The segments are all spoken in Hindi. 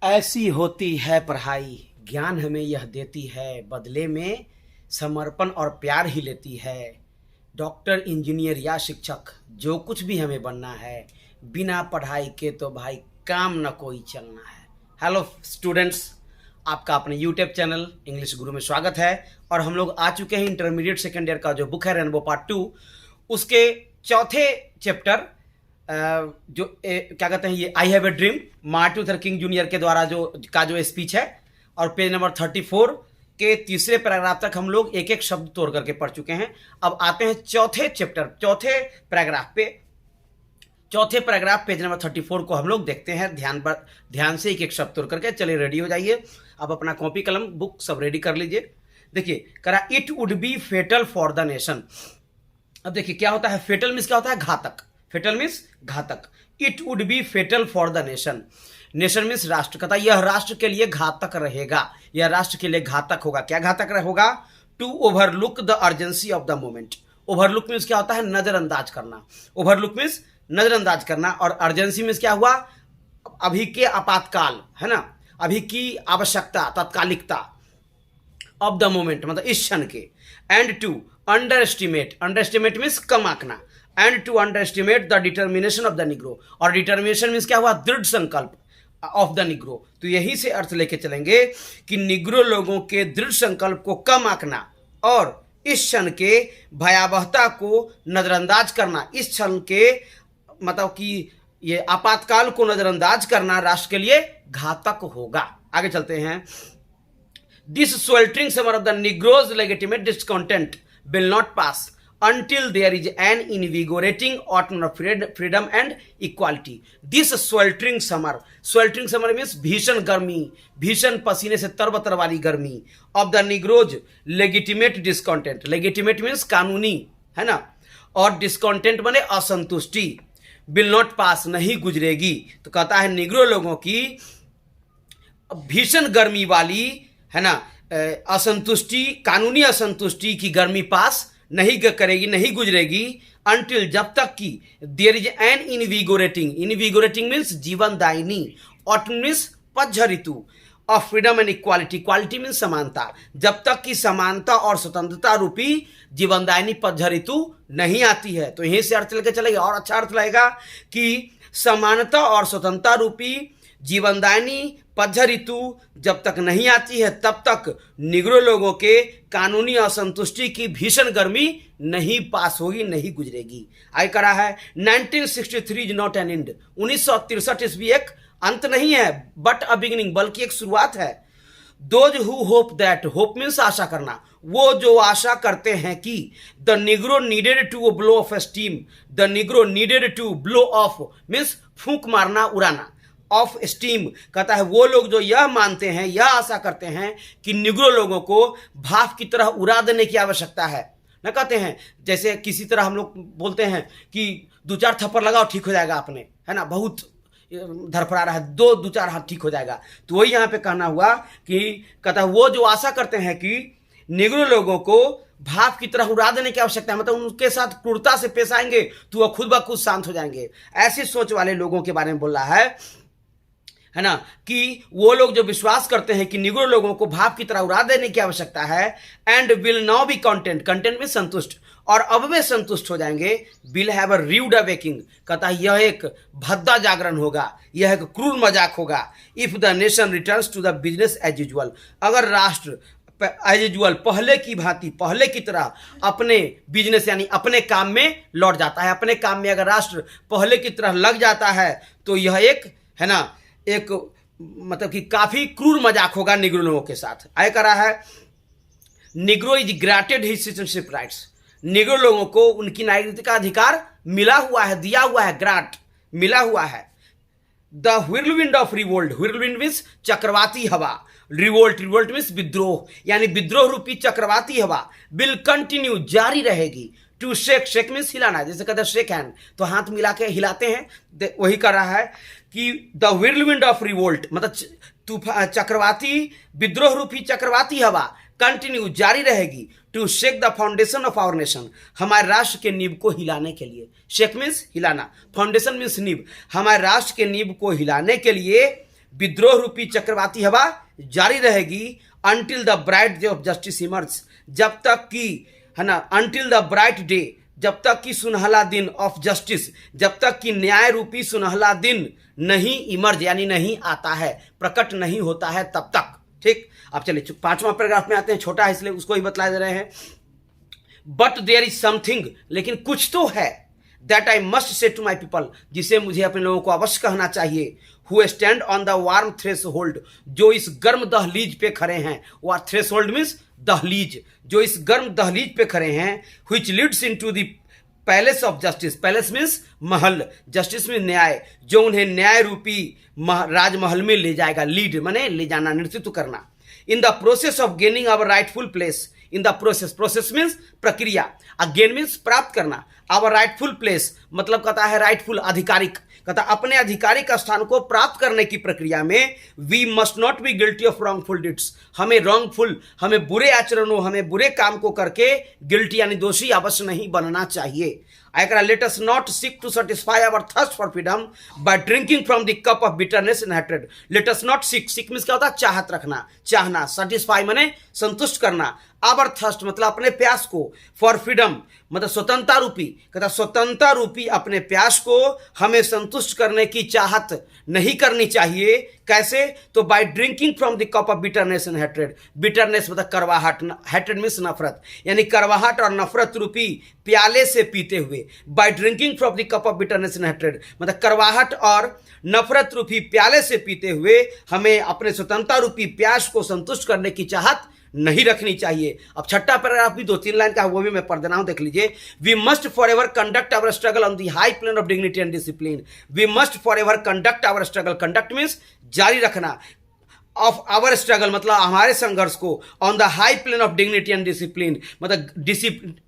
ऐसी होती है पढ़ाई, ज्ञान हमें यह देती है, बदले में समर्पण और प्यार ही लेती है। डॉक्टर, इंजीनियर या शिक्षक, जो कुछ भी हमें बनना है, बिना पढ़ाई के तो भाई काम न कोई चलना है। हेलो स्टूडेंट्स, आपका अपने यूट्यूब चैनल इंग्लिश गुरु में स्वागत है। और हम लोग आ चुके हैं इंटरमीडिएट सेकेंड ईयर का जो बुक है रेनबो पार्ट 2, उसके चौथे चैप्टर क्या कहते हैं, ये I have a dream, Martin Luther king junior के द्वारा जो स्पीच है। और पेज नंबर 34 के तीसरे पैराग्राफ तक हम लोग एक एक शब्द तोड़ करके पढ़ चुके हैं। अब आते हैं चौथे चैप्टर, चौथे पैराग्राफ पेज नंबर 34 को हम लोग देखते हैं ध्यान से एक एक शब्द तोड़ करके। चलिए रेडी हो जाइए, अब अपना कॉपी कलम बुक सब रेडी कर लीजिए। देखिए, करा it would be fatal for the nation. अब देखिए क्या होता है, फेटल मीन्स क्या होता है, घातक। फेटल मीन्स घातक। It would be fatal for the nation. Nation means राष्ट्र, कहता यह राष्ट्र के लिए घातक रहेगा, यह राष्ट्र के लिए घातक होगा। क्या घातक होगा? To overlook the urgency of the moment. Overlook means क्या होता है, नजरअंदाज करना। ओवरलुक मीन्स नजरअंदाज करना। और अर्जेंसी मीन्स क्या हुआ, अभी के आपातकाल, है ना, अभी की आवश्यकता, तात्कालिकता। ऑफ द मोमेंट मतलब इस क्षण के। And to underestimate, underestimate means कम आंकना। And to underestimate the determination of the Negro. और डिटर्मिनेशन मीन्स क्या हुआ, दृढ़ संकल्प ऑफ द निग्रो। तो यही से अर्थ लेके चलेंगे कि निग्रो लोगों के दृढ़ संकल्प को कम आंकना और इस क्षण के भयावहता को नजरअंदाज करना। इस क्षण के मतलब कि ये आपातकाल को नजरअंदाज करना राष्ट्र के लिए घातक होगा। आगे चलते हैं। This sweltering summer of the Negroes' legitimate discontent will not pass until there is an invigorating autumn of freedom and equality. This sweltering summer means भीषण गर्मी, भीषण पसीने से तरबतर वाली गर्मी। of the Negroes' legitimate discontent, legitimate means कानूनी, है ना, और discontent माने असंतुष्टि। will not pass नहीं गुजरेगी। तो कहता है निग्रो लोगों की भीषण गर्मी वाली, है ना, असंतुष्टि, कानूनी असंतुष्टि की गर्मी पास नहीं करेगी, नहीं गुजरेगी। अनटिल, जब तक कि there is an invigorating, invigorating means जीवनदायिनी, ऑटम मीन्स पतझड़ ऋतु, of freedom and equality, equality means समानता। जब तक कि समानता और स्वतंत्रता रूपी जीवनदायिनी पतझड़ ऋतु नहीं आती है। तो यहीं से अर्थ लेके चलेगा और अच्छा अर्थ लगेगा कि समानता और स्वतंत्रता रूपी जीवनदायिनी पतझड़ ऋतु जब तक नहीं आती है तब तक निग्रो लोगों के कानूनी असंतुष्टि की भीषण गर्मी नहीं पास होगी, नहीं गुजरेगी। आगे करा है 1963 इज नॉट एन एंड। 1963 ईस्वी एक अंत नहीं है, बट अ बिगिनिंग, बल्कि एक शुरुआत है। Those who hope that, hope means आशा करना, वो जो आशा करते हैं कि the Negro needed to blow off steam, the Negro needed to blow off means फूंक मारना, उड़ाना, ऑफ स्टीम। कहता है वो लोग जो यह मानते हैं, यह आशा करते हैं कि निग्रो लोगों को भाप की तरह उड़ा देने की आवश्यकता है। ना कहते हैं जैसे किसी तरह हम लोग बोलते हैं कि 2-4 थप्पड़ लगाओ ठीक हो जाएगा, आपने, है ना, बहुत धड़फड़ा रहा है, दो चार हाथ ठीक हो जाएगा। तो वही यहाँ पे कहना हुआ कि कहता है वो जो आशा करते हैं कि निग्रो लोगों को भाप की तरह उड़ा देने की आवश्यकता है, मतलब उनके साथ क्रूरता से पेश आएंगे तो वह खुद ब खुद शांत हो जाएंगे। ऐसी सोच वाले लोगों के बारे में बोल रहा है ना, कि वो लोग जो विश्वास करते हैं कि निग्रो लोगों को भाप की तरह उड़ा देने की आवश्यकता है। And will now B content, content में संतुष्ट, और अब वे संतुष्ट हो जाएंगे। Will have a rude awaking, कहता है यह एक भद्दा जागरण होगा, यह एक क्रूर मजाक होगा। If the nation returns to the business as usual, अगर राष्ट्र एज यूजुअल, पहले की भांति, पहले की तरह अपने बिजनेस यानी अपने काम में लौट जाता है, अपने काम में अगर राष्ट्र पहले की तरह लग जाता है तो यह एक, है ना, एक मतलब कि काफी क्रूर मजाक होगा निग्रो लोगों के साथ। आय करा है Negro is granted his citizenship rights, Negro लोगों को उनकी नागरिकता का अधिकार मिला हुआ है, दिया हुआ है, ग्रांट मिला हुआ है। द व्हिर्लविंड ऑफ रिवोल्ट, व्हिर्लविंड मीन्स चक्रवाती हवा, रिवोल्ट, रिवोल्ट मीन्स विद्रोह, यानी विद्रोह रूपी चक्रवाती हवा विल कंटिन्यू, जारी रहेगी। टू शेक, शेक मीन्स हिलाना, जैसे कहते हैं शेक हैंड, तो हाथ मिला के हिलाते हैं, वही कर रहा है कि द व्हिर्लविंड ऑफ रिवोल्ट मतलब चक्रवाती, विद्रोह रूपी चक्रवाती हवा कंटिन्यू, जारी रहेगी। To shake the foundation of our nation, हमारे राष्ट्र के नींव को हिलाने के लिए। शेक मीन्स हिलाना, फाउंडेशन मीन्स नींव, हमारे राष्ट्र के नींव को हिलाने के लिए विद्रोह रूपी चक्रवाती हवा जारी रहेगी until the bright day of justice emerge, जब तक कि, है ना, अनटिल द ब्राइट डे, जब तक कि सुनहला दिन ऑफ जस्टिस, जब तक कि न्याय रूपी सुनहला दिन नहीं इमर्ज यानी नहीं आता है, प्रकट नहीं होता है, तब तक। ठीक, अब चलिए 5वां पैराग्राफ में आते हैं, छोटा है इसलिए उसको ही बतला दे रहे हैं। बट देयर इज समथिंग, लेकिन कुछ तो है, that I must say to my people, जिसे मुझे अपने लोगों को अवश्य कहना चाहिए, who stand on the warm threshold, जो इस गर्म दहलीज पे खड़े हैं। वार थ्रेशोल्ड मीन्स दहलीज, जो इस गर्म दहलीज पे खड़े हैं। which leads into the palace of justice, palace means Mahal, justice means न्याय, जो उन्हें न्याय रूपी राजमहल में ले जाएगा। लीड माने ले जाना, नेतृत्व करना। In the process of gaining our rightful place, in the process, process means प्रक्रिया, अगेन मीन्स प्राप्त करना, आवर राइटफुल प्लेस मतलब कहता है राइटफुल, आधिकारिक, कहता अपने आधिकारिक स्थान को प्राप्त करने की प्रक्रिया में we must not be guilty of wrongful deeds, हमें रॉन्गफुल, हमें बुरे आचरणों, हमें बुरे काम को करके गिल्टी यानी दोषी अवश्य नहीं बनना चाहिए। Let us not seek to satisfy our thirst for freedom by drinking from the cup of bitterness and hatred. Let us not seek, seek means क्या होता है, चाहत रखना, चाहना, सेटिस्फाई माने संतुष्ट करना, आवर थर्स्ट मतलब अपने प्यास को, फॉर फ्रीडम मतलब स्वतंत्रता रूपी, कहता स्वतंत्रता रूपी अपने प्यास को हमें संतुष्ट करने की चाहत नहीं करनी चाहिए। कैसे? तो bye drinking from the cup of bitterness and hatred, bitterness मतलब करवाहट, हेट्रेड मीन्स नफरत, यानी करवाहट और नफरत रूपी प्याले से पीते हुए। Bye drinking from the cup of bitterness and hatred मतलब करवाहट और नफरत रूपी प्याले से पीते हुए हमें अपने स्वतंत्रता रूपी प्यास को संतुष्ट करने की चाहत नहीं रखनी चाहिए। अब छठा पैराग्राफ भी 2-3 लाइन का है, वो भी मैं पढ़ देना हूं, देख लीजिए। We must forever conduct our struggle on the high plane of dignity and discipline. We must forever conduct our struggle, conduct means जारी रखना, ऑफ आवर स्ट्रगल मतलब हमारे संघर्ष को, on the high plane of dignity and discipline मतलब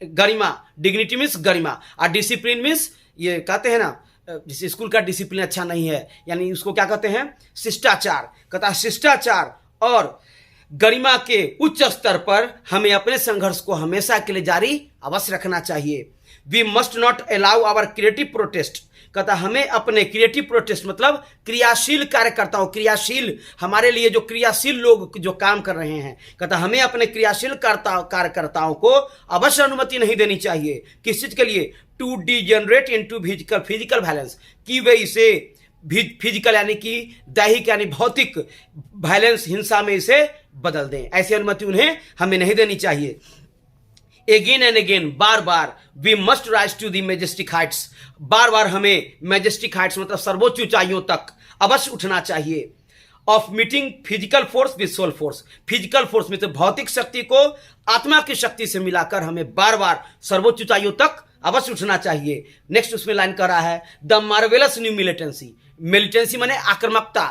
गरिमा, डिग्निटी मीन्स गरिमा और डिसिप्लिन मीन्स ये कहते हैं ना जिस स्कूल का डिसिप्लिन अच्छा नहीं है यानी उसको क्या कहते हैं, शिष्टाचार, कहता है शिष्टाचार और गरिमा के उच्च स्तर पर हमें अपने संघर्ष को हमेशा के लिए जारी अवश्य रखना चाहिए। We must not allow our creative protest, कहता हमें अपने क्रिएटिव प्रोटेस्ट मतलब क्रियाशील कार्यकर्ताओं, क्रियाशील हमारे लिए जो क्रियाशील लोग जो काम कर रहे हैं, कहता हमें अपने क्रियाशील कार्यकर्ताओं को अवश्य अनुमति नहीं देनी चाहिए। किस चीज के लिए? To degenerate into physical violence, कि वे इसे फिजिकल यानी कि दैहिक यानी भौतिक वायलेंस, हिंसा में इसे बदल दें। ऐसी अनुमति उन्हें हमें नहीं देनी चाहिए। अगेन एंड अगेन, बार बार, we must rise to the majestic heights, बार बार हमें मेजेस्टिक हाइट्स मतलब सर्वोच्च ऊंचाइयों तक अवश्य उठना चाहिए। Of meeting physical force with soul force, physical force में तो भौतिक शक्ति को आत्मा की शक्ति से मिलाकर हमें बार बार सर्वोच्च ऊंचाइयों तक अवश्य उठना चाहिए। नेक्स्ट उसमें लाइन कर रहा है, the marvellous new militancy, militancy माने आक्रामकता,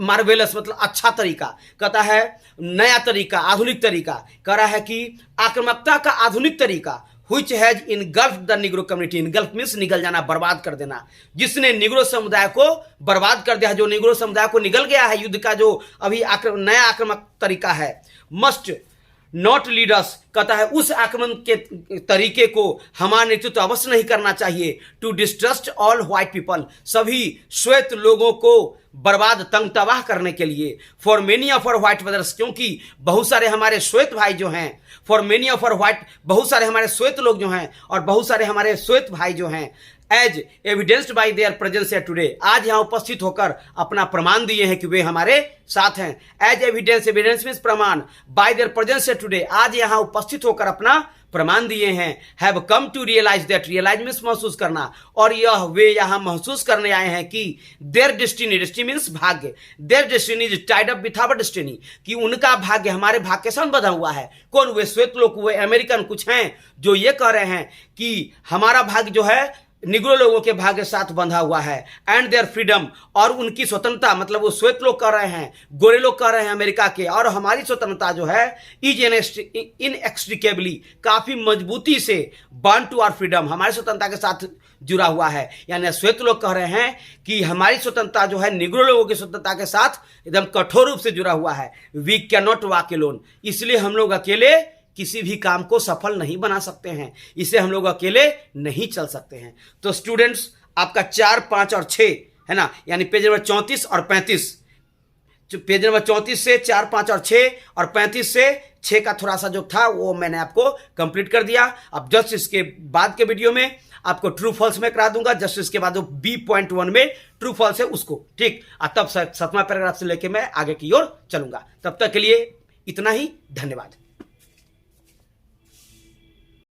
मार्वेलस मतलब अच्छा तरीका, कहता है नया तरीका, आधुनिक तरीका, कह रहा है कि आक्रामकता का आधुनिक तरीका which has engulfed the negro community, engulf means निगल जाना, बर्बाद कर देना, जिसने निग्रो समुदाय को बर्बाद कर दिया, जो निग्रो समुदाय को निगल गया है युद्ध का जो अभी नया आक्रामक तरीका है। मस्ट नॉट लीडर्स, कहता है उस आक्रमण के तरीके को हमारा नेतृत्व अवश्य नहीं करना चाहिए। To distrust all white people, सभी श्वेत लोगों को बर्बाद तंग तबाह करने के लिए। For many of our white brothers, क्योंकि बहुत सारे हमारे श्वेत भाई जो हैं, for many of our white, बहुत सारे हमारे श्वेत लोग जो हैं और बहुत सारे हमारे श्वेत भाई जो हैं, as evidenced by their presence here today, आज यहाँ उपस्थित होकर अपना प्रमाण दिए हैं कि वे हमारे साथ हैं। एज एविडेंस, एविडेंस मीन्स प्रमाण, by their presence here today, आज यहाँ उपस्थित होकर अपना प्रमाण दिए हैं। Have come to realize that, realize means महसूस करना, और यह वे यहाँ महसूस करने आए हैं कि देयर डेस्टिनी, डेस्टिनी मीन्स भाग्य, their destiny is tied up with our destiny, कि उनका भाग्य हमारे भाग्य के साथ बंधा हुआ है। कौन? वे श्वेत लोग, वे अमेरिकन कुछ हैं जो ये कह रहे हैं कि हमारा भाग्य जो है निग्रो लोगों के भाग्य साथ बंधा हुआ है। एंड देयर फ्रीडम, और उनकी स्वतंत्रता, मतलब वो श्वेत लोग कह रहे हैं, गोरे लोग कह रहे हैं अमेरिका के, और हमारी स्वतंत्रता जो है इज इनएक्सट्रिकेबली, काफी मजबूती से बॉन्ड टू आवर फ्रीडम, हमारी स्वतंत्रता के साथ जुड़ा हुआ है। यानी श्वेत लोग कह रहे हैं कि हमारी स्वतंत्रता जो है निग्रो लोगों की स्वतंत्रता के साथ एकदम कठोर रूप से जुड़ा हुआ है। We can not walk alone, इसलिए हम लोग अकेले किसी भी काम को सफल नहीं बना सकते हैं, इसे हम लोग अकेले नहीं चल सकते हैं। तो स्टूडेंट्स, आपका 4, 5 और 6 है ना, यानी पेज नंबर 34 और 35 पेज नंबर 34 से 4, 5 और 6 और 35 से 6 का थोड़ा सा जो था वो मैंने आपको कंप्लीट कर दिया। अब जस्ट इसके बाद के वीडियो में आपको ट्रू फॉल्स में करा दूंगा, जस्ट इसके बाद जो B.1 में ट्रू फॉल्स है उसको, ठीक। और तब 7वां पैराग्राफ से लेके मैं आगे की ओर चलूंगा। तब तक के लिए इतना ही, धन्यवाद।